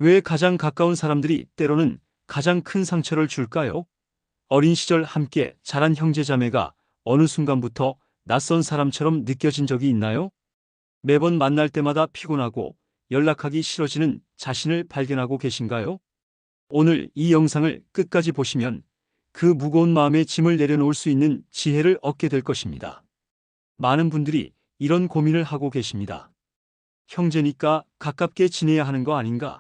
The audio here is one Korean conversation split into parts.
왜 가장 가까운 사람들이 때로는 가장 큰 상처를 줄까요? 어린 시절 함께 자란 형제자매가 어느 순간부터 낯선 사람처럼 느껴진 적이 있나요? 매번 만날 때마다 피곤하고 연락하기 싫어지는 자신을 발견하고 계신가요? 오늘 이 영상을 끝까지 보시면 그 무거운 마음의 짐을 내려놓을 수 있는 지혜를 얻게 될 것입니다. 많은 분들이 이런 고민을 하고 계십니다. 형제니까 가깝게 지내야 하는 거 아닌가?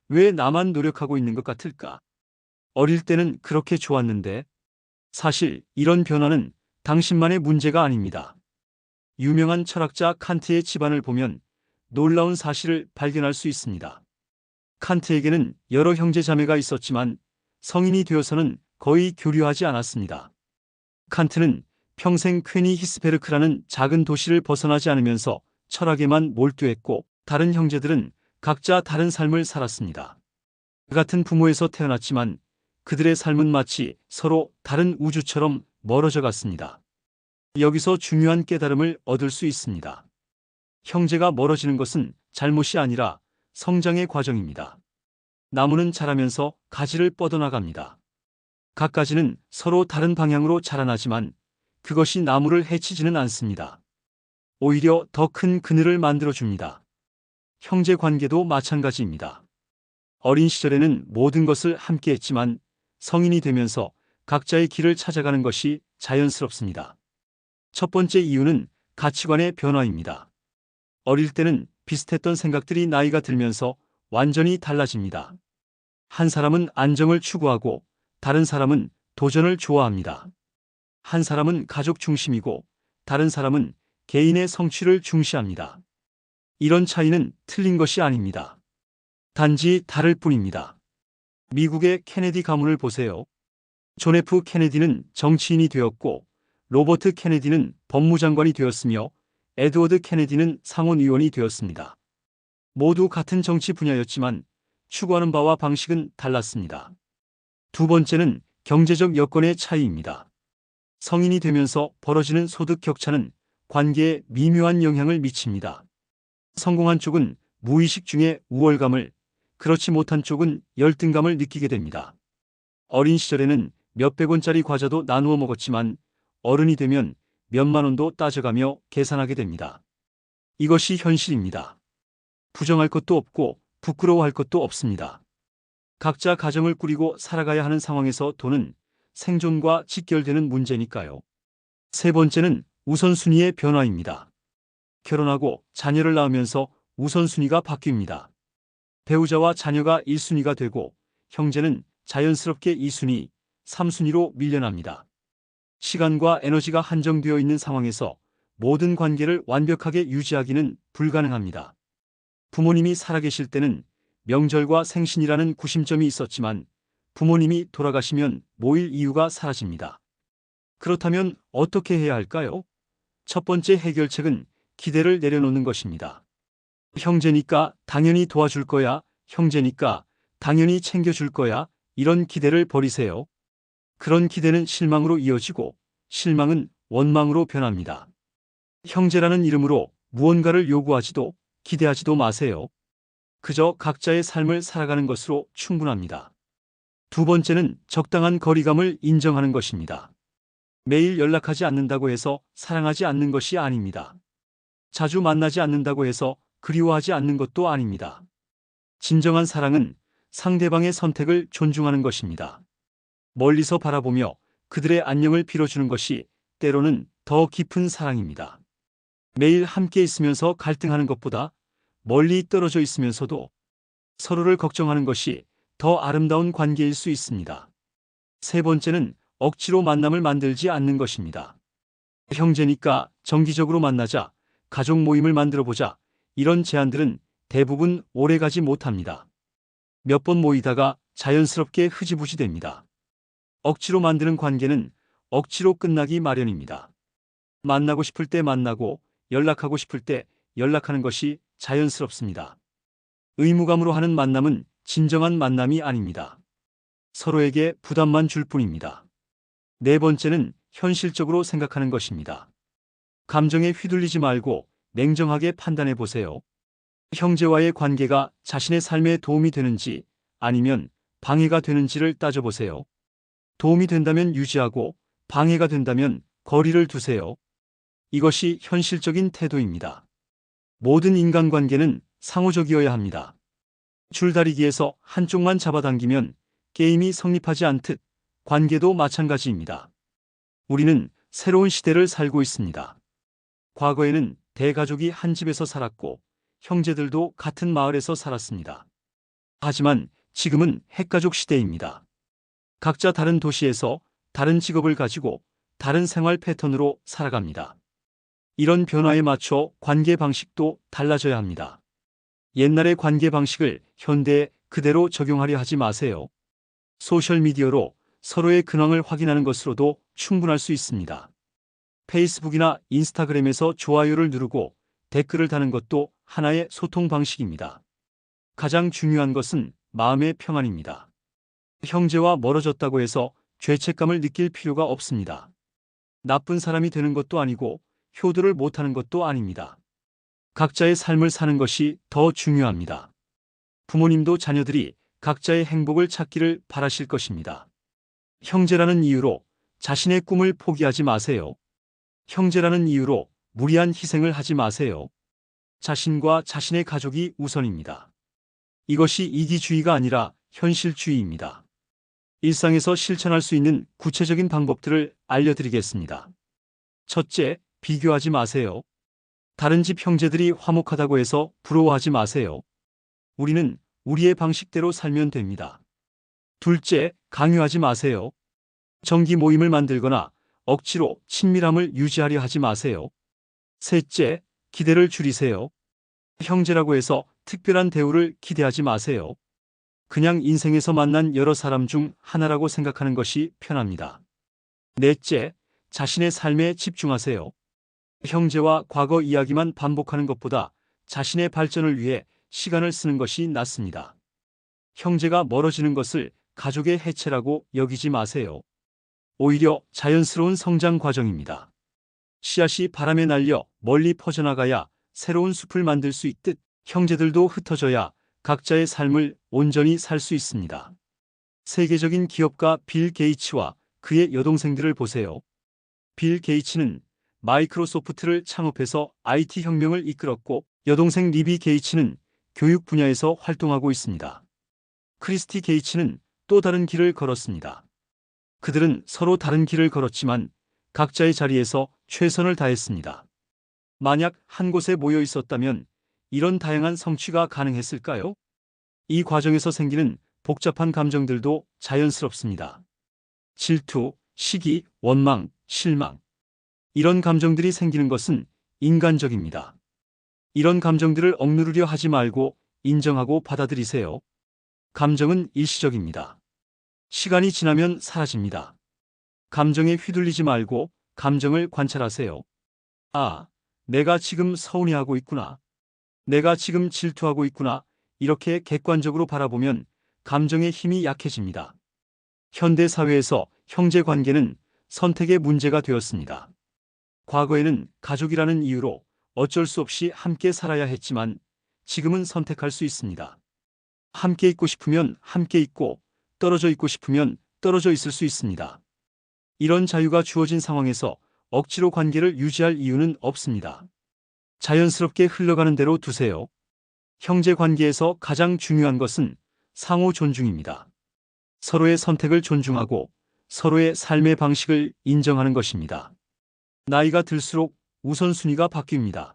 왜 나만 노력하고 있는 것 같을까? 어릴 때는 그렇게 좋았는데. 사실 이런 변화는 당신만의 문제가 아닙니다. 유명한 철학자 칸트의 집안을 보면 놀라운 사실을 발견할 수 있습니다. 칸트에게는 여러 형제 자매가 있었지만 성인이 되어서는 거의 교류하지 않았습니다. 칸트는 평생 퀘니히스베르크라는 작은 도시를 벗어나지 않으면서 철학에만 몰두했고, 다른 형제들은 각자 다른 삶을 살았습니다. 같은 부모에서 태어났지만 그들의 삶은 마치 서로 다른 우주처럼 멀어져 갔습니다. 여기서 중요한 깨달음을 얻을 수 있습니다. 형제가 멀어지는 것은 잘못이 아니라 성장의 과정입니다. 나무는 자라면서 가지를 뻗어나갑니다. 각 가지는 서로 다른 방향으로 자라나지만 그것이 나무를 해치지는 않습니다. 오히려 더 큰 그늘을 만들어줍니다. 형제 관계도 마찬가지입니다. 어린 시절에는 모든 것을 함께 했지만 성인이 되면서 각자의 길을 찾아가는 것이 자연스럽습니다. 첫 번째 이유는 가치관의 변화입니다. 어릴 때는 비슷했던 생각들이 나이가 들면서 완전히 달라집니다. 한 사람은 안정을 추구하고 다른 사람은 도전을 좋아합니다. 한 사람은 가족 중심이고 다른 사람은 개인의 성취를 중시합니다. 이런 차이는 틀린 것이 아닙니다. 단지 다를 뿐입니다. 미국의 케네디 가문을 보세요. 존 F 케네디는 정치인이 되었고, 로버트 케네디는 법무장관이 되었으며, 에드워드 케네디는 상원의원이 되었습니다. 모두 같은 정치 분야였지만 추구하는 바와 방식은 달랐습니다. 두 번째는 경제적 여건의 차이입니다. 성인이 되면서 벌어지는 소득 격차는 관계에 미묘한 영향을 미칩니다. 성공한 쪽은 무의식 중에 우월감을, 그렇지 못한 쪽은 열등감을 느끼게 됩니다. 어린 시절에는 몇백 원짜리 과자도 나누어 먹었지만 어른이 되면 몇만 원도 따져가며 계산하게 됩니다. 이것이 현실입니다. 부정할 것도 없고 부끄러워할 것도 없습니다. 각자 가정을 꾸리고 살아가야 하는 상황에서 돈은 생존과 직결되는 문제니까요. 세 번째는 우선순위의 변화입니다. 결혼하고 자녀를 낳으면서 우선순위가 바뀝니다. 배우자와 자녀가 1순위가 되고 형제는 자연스럽게 2순위, 3순위로 밀려납니다. 시간과 에너지가 한정되어 있는 상황에서 모든 관계를 완벽하게 유지하기는 불가능합니다. 부모님이 살아계실 때는 명절과 생신이라는 구심점이 있었지만 부모님이 돌아가시면 모일 이유가 사라집니다. 그렇다면 어떻게 해야 할까요? 첫 번째 해결책은 기대를 내려놓는 것입니다. 형제니까 당연히 도와줄 거야, 형제니까 당연히 챙겨줄 거야, 이런 기대를 버리세요. 그런 기대는 실망으로 이어지고 실망은 원망으로 변합니다. 형제라는 이름으로 무언가를 요구하지도 기대하지도 마세요. 그저 각자의 삶을 살아가는 것으로 충분합니다. 두 번째는 적당한 거리감을 인정하는 것입니다. 매일 연락하지 않는다고 해서 사랑하지 않는 것이 아닙니다. 자주 만나지 않는다고 해서 그리워하지 않는 것도 아닙니다. 진정한 사랑은 상대방의 선택을 존중하는 것입니다. 멀리서 바라보며 그들의 안녕을 빌어주는 것이 때로는 더 깊은 사랑입니다. 매일 함께 있으면서 갈등하는 것보다 멀리 떨어져 있으면서도 서로를 걱정하는 것이 더 아름다운 관계일 수 있습니다. 세 번째는 억지로 만남을 만들지 않는 것입니다. 형제니까 정기적으로 만나자, 가족 모임을 만들어보자, 이런 제안들은 대부분 오래가지 못합니다. 몇 번 모이다가 자연스럽게 흐지부지 됩니다. 억지로 만드는 관계는 억지로 끝나기 마련입니다. 만나고 싶을 때 만나고 연락하고 싶을 때 연락하는 것이 자연스럽습니다. 의무감으로 하는 만남은 진정한 만남이 아닙니다. 서로에게 부담만 줄 뿐입니다. 네 번째는 현실적으로 생각하는 것입니다. 감정에 휘둘리지 말고 냉정하게 판단해 보세요. 형제와의 관계가 자신의 삶에 도움이 되는지 아니면 방해가 되는지를 따져보세요. 도움이 된다면 유지하고 방해가 된다면 거리를 두세요. 이것이 현실적인 태도입니다. 모든 인간관계는 상호적이어야 합니다. 줄다리기에서 한쪽만 잡아당기면 게임이 성립하지 않듯 관계도 마찬가지입니다. 우리는 새로운 시대를 살고 있습니다. 과거에는 대가족이 한 집에서 살았고 형제들도 같은 마을에서 살았습니다. 하지만 지금은 핵가족 시대입니다. 각자 다른 도시에서 다른 직업을 가지고 다른 생활 패턴으로 살아갑니다. 이런 변화에 맞춰 관계 방식도 달라져야 합니다. 옛날의 관계 방식을 현대에 그대로 적용하려 하지 마세요. 소셜미디어로 서로의 근황을 확인하는 것으로도 충분할 수 있습니다. 페이스북이나 인스타그램에서 좋아요를 누르고 댓글을 다는 것도 하나의 소통 방식입니다. 가장 중요한 것은 마음의 평안입니다. 형제와 멀어졌다고 해서 죄책감을 느낄 필요가 없습니다. 나쁜 사람이 되는 것도 아니고 효도를 못하는 것도 아닙니다. 각자의 삶을 사는 것이 더 중요합니다. 부모님도 자녀들이 각자의 행복을 찾기를 바라실 것입니다. 형제라는 이유로 자신의 꿈을 포기하지 마세요. 형제라는 이유로 무리한 희생을 하지 마세요. 자신과 자신의 가족이 우선입니다. 이것이 이기주의가 아니라 현실주의입니다. 일상에서 실천할 수 있는 구체적인 방법들을 알려드리겠습니다. 첫째, 비교하지 마세요. 다른 집 형제들이 화목하다고 해서 부러워하지 마세요. 우리는 우리의 방식대로 살면 됩니다. 둘째, 강요하지 마세요. 정기 모임을 만들거나 억지로 친밀함을 유지하려 하지 마세요. 셋째, 기대를 줄이세요. 형제라고 해서 특별한 대우를 기대하지 마세요. 그냥 인생에서 만난 여러 사람 중 하나라고 생각하는 것이 편합니다. 넷째, 자신의 삶에 집중하세요. 형제와 과거 이야기만 반복하는 것보다 자신의 발전을 위해 시간을 쓰는 것이 낫습니다. 형제가 멀어지는 것을 가족의 해체라고 여기지 마세요. 오히려 자연스러운 성장 과정입니다. 씨앗이 바람에 날려 멀리 퍼져나가야 새로운 숲을 만들 수 있듯 형제들도 흩어져야 각자의 삶을 온전히 살 수 있습니다. 세계적인 기업가 빌 게이츠와 그의 여동생들을 보세요. 빌 게이츠는 마이크로소프트를 창업해서 IT 혁명을 이끌었고 여동생 리비 게이츠는 교육 분야에서 활동하고 있습니다. 크리스티 게이츠는 또 다른 길을 걸었습니다. 그들은 서로 다른 길을 걸었지만 각자의 자리에서 최선을 다했습니다. 만약 한 곳에 모여 있었다면 이런 다양한 성취가 가능했을까요? 이 과정에서 생기는 복잡한 감정들도 자연스럽습니다. 질투, 시기, 원망, 실망. 이런 감정들이 생기는 것은 인간적입니다. 이런 감정들을 억누르려 하지 말고 인정하고 받아들이세요. 감정은 일시적입니다. 시간이 지나면 사라집니다. 감정에 휘둘리지 말고 감정을 관찰하세요. 아, 내가 지금 서운해하고 있구나. 내가 지금 질투하고 있구나. 이렇게 객관적으로 바라보면 감정의 힘이 약해집니다. 현대 사회에서 형제 관계는 선택의 문제가 되었습니다. 과거에는 가족이라는 이유로 어쩔 수 없이 함께 살아야 했지만 지금은 선택할 수 있습니다. 함께 있고 싶으면 함께 있고 떨어져 있고 싶으면 떨어져 있을 수 있습니다. 이런 자유가 주어진 상황에서 억지로 관계를 유지할 이유는 없습니다. 자연스럽게 흘러가는 대로 두세요. 형제 관계에서 가장 중요한 것은 상호 존중입니다. 서로의 선택을 존중하고 서로의 삶의 방식을 인정하는 것입니다. 나이가 들수록 우선순위가 바뀝니다.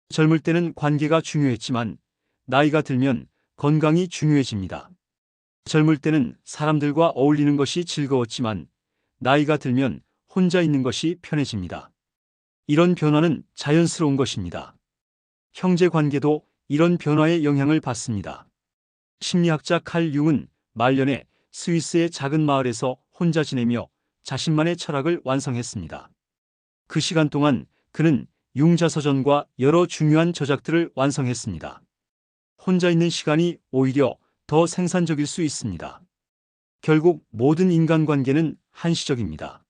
젊을 때는 관계가 중요했지만 나이가 들면 건강이 중요해집니다. 젊을 때는 사람들과 어울리는 것이 즐거웠지만 나이가 들면 혼자 있는 것이 편해집니다. 이런 변화는 자연스러운 것입니다. 형제 관계도 이런 변화의 영향을 받습니다. 심리학자 칼 융은 말년에 스위스의 작은 마을에서 혼자 지내며 자신만의 철학을 완성했습니다. 그 시간 동안 그는 융자서전과 여러 중요한 저작들을 완성했습니다. 혼자 있는 시간이 오히려 더 생산적일 수 있습니다. 결국 모든 인간관계는 한시적입니다.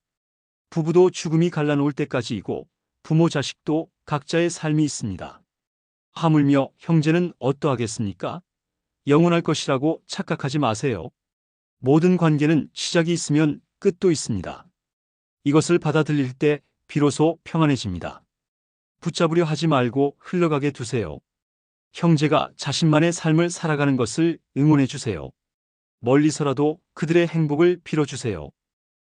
부부도 죽음이 갈라놓을 때까지이고 부모 자식도 각자의 삶이 있습니다. 하물며 형제는 어떠하겠습니까? 영원할 것이라고 착각하지 마세요. 모든 관계는 시작이 있으면 끝도 있습니다. 이것을 받아들일 때 비로소 평안해집니다. 붙잡으려 하지 말고 흘러가게 두세요. 형제가 자신만의 삶을 살아가는 것을 응원해 주세요. 멀리서라도 그들의 행복을 빌어주세요.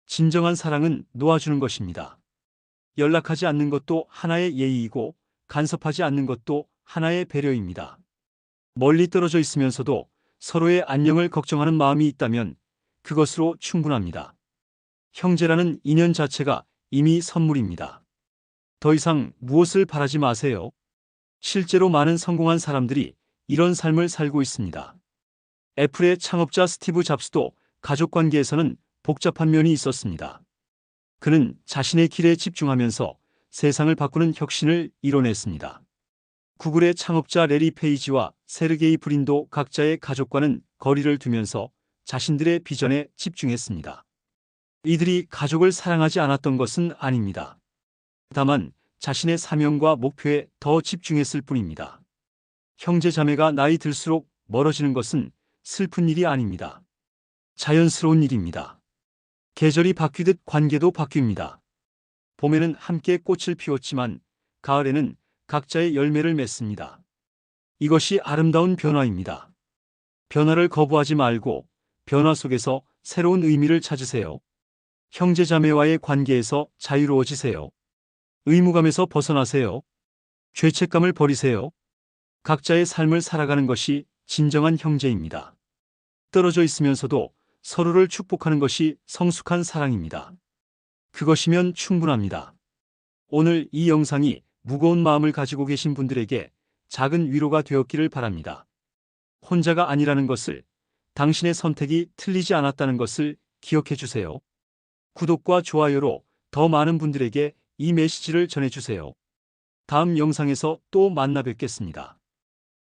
진정한 사랑은 놓아주는 것입니다. 연락하지 않는 것도 하나의 예의이고 간섭하지 않는 것도 하나의 배려입니다. 멀리 떨어져 있으면서도 서로의 안녕을 걱정하는 마음이 있다면 그것으로 충분합니다. 형제라는 인연 자체가 이미 선물입니다. 더 이상 무엇을 바라지 마세요. 실제로 많은 성공한 사람들이 이런 삶을 살고 있습니다. 애플의 창업자 스티브 잡스도 가족 관계에서는 복잡한 면이 있었습니다. 그는 자신의 길에 집중하면서 세상을 바꾸는 혁신을 이뤄냈습니다. 구글의 창업자 레리 페이지와 세르게이 브린도 각자의 가족과는 거리를 두면서 자신들의 비전에 집중했습니다. 이들이 가족을 사랑하지 않았던 것은 아닙니다. 다만 자신의 사명과 목표에 더 집중했을 뿐입니다. 형제 자매가 나이 들수록 멀어지는 것은 슬픈 일이 아닙니다. 자연스러운 일입니다. 계절이 바뀌듯 관계도 바뀝니다. 봄에는 함께 꽃을 피웠지만 가을에는 각자의 열매를 맺습니다. 이것이 아름다운 변화입니다. 변화를 거부하지 말고 변화 속에서 새로운 의미를 찾으세요. 형제 자매와의 관계에서 자유로워지세요. 의무감에서 벗어나세요. 죄책감을 버리세요. 각자의 삶을 살아가는 것이 진정한 형제입니다. 떨어져 있으면서도 서로를 축복하는 것이 성숙한 사랑입니다. 그것이면 충분합니다. 오늘 이 영상이 무거운 마음을 가지고 계신 분들에게 작은 위로가 되었기를 바랍니다. 혼자가 아니라는 것을, 당신의 선택이 틀리지 않았다는 것을 기억해 주세요. 구독과 좋아요로 더 많은 분들에게 이 메시지를 전해주세요. 다음 영상에서 또 만나 뵙겠습니다.